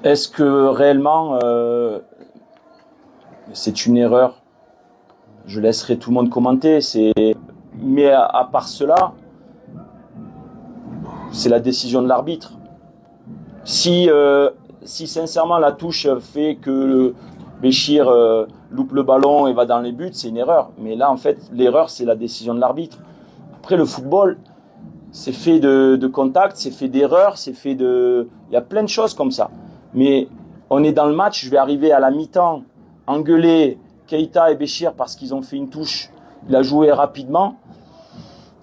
Est-ce que réellement c'est une erreur? Je laisserai tout le monde commenter. Mais à part cela, c'est la décision de l'arbitre. Si sincèrement la touche fait que Béchir loupe le ballon et va dans les buts, c'est une erreur. Mais là, en fait, l'erreur, c'est la décision de l'arbitre. Après, le football, c'est fait de contact, c'est fait d'erreurs, c'est fait de... Il y a plein de choses comme ça. Mais on est dans le match, je vais arriver à la mi-temps, engueuler Keita et Béchir parce qu'ils ont fait une touche, il a joué rapidement.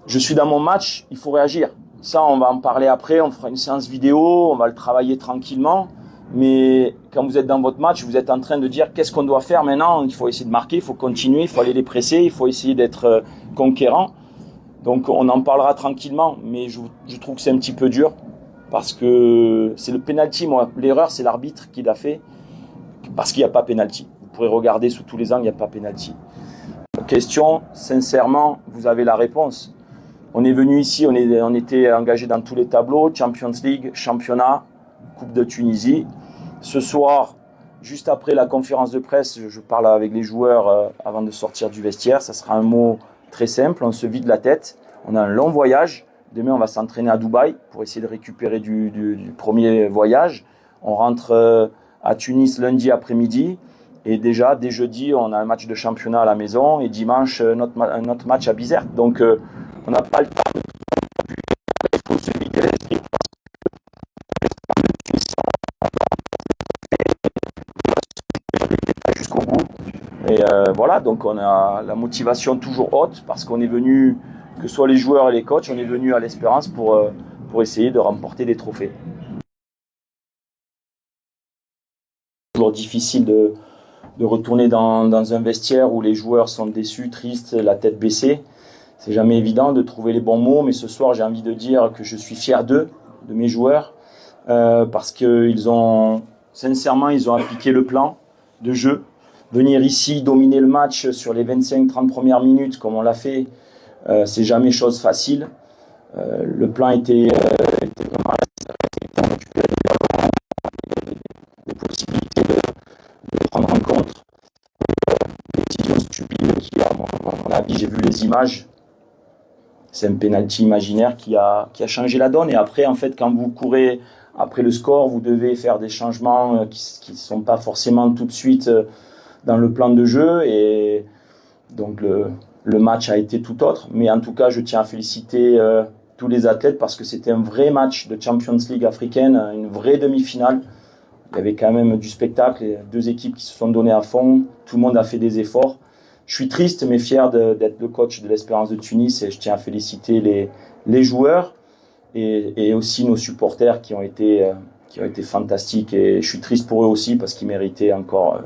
Je suis dans mon match, il faut réagir. Ça, on va en parler après, on fera une séance vidéo, on va le travailler tranquillement. Mais quand vous êtes dans votre match, vous êtes en train de dire qu'est-ce qu'on doit faire maintenant. Il faut essayer de marquer, il faut continuer, il faut aller les presser, il faut essayer d'être conquérant. Donc on en parlera tranquillement, mais je trouve que c'est un petit peu dur parce que c'est le penalty. Moi, l'erreur, c'est l'arbitre qui l'a fait parce qu'il n'y a pas penalty. Vous pourrez regarder sous tous les angles, il n'y a pas penalty. Question, sincèrement, vous avez la réponse. On est venu ici, on était engagé dans tous les tableaux, Champions League, championnat, Coupe de Tunisie. Ce soir, juste après la conférence de presse, je parle avec les joueurs avant de sortir du vestiaire. Ça sera un mot très simple, on se vide la tête. On a un long voyage. Demain, on va s'entraîner à Dubaï pour essayer de récupérer du premier voyage. On rentre à Tunis lundi après-midi. Et déjà, dès jeudi, on a un match de championnat à la maison. Et dimanche, notre match à Bizerte. Donc, on n'a pas le temps de il faut se vider l'esprit jusqu'au bout. Et voilà, donc on a la motivation toujours haute parce qu'on est venu, que ce soit les joueurs et les coachs, on est venu à l'Espérance pour essayer de remporter des trophées. C'est toujours difficile de retourner dans un vestiaire où les joueurs sont déçus, tristes, la tête baissée. C'est jamais évident de trouver les bons mots, mais ce soir j'ai envie de dire que je suis fier d'eux, de mes joueurs, parce qu'ils ont, sincèrement, ils ont appliqué le plan de jeu. Venir ici, dominer le match sur les 25-30 premières minutes, comme on l'a fait, c'est jamais chose facile. Le plan était vraiment récupérer des possibilités de prendre en compte. Décision stupide qui, à mon avis, j'ai vu les images. C'est un penalty imaginaire qui a changé la donne. Et après, en fait, quand vous courez après le score, vous devez faire des changements qui ne sont pas forcément tout de suite dans le plan de jeu. Et donc, le match a été tout autre. Mais en tout cas, je tiens à féliciter tous les athlètes parce que c'était un vrai match de Champions League africaine, une vraie demi-finale. Il y avait quand même du spectacle, deux équipes qui se sont données à fond. Tout le monde a fait des efforts. Je suis triste mais fier d'être le coach de l'Espérance de Tunis et je tiens à féliciter les joueurs et aussi nos supporters qui ont été fantastiques et je suis triste pour eux aussi parce qu'ils méritaient encore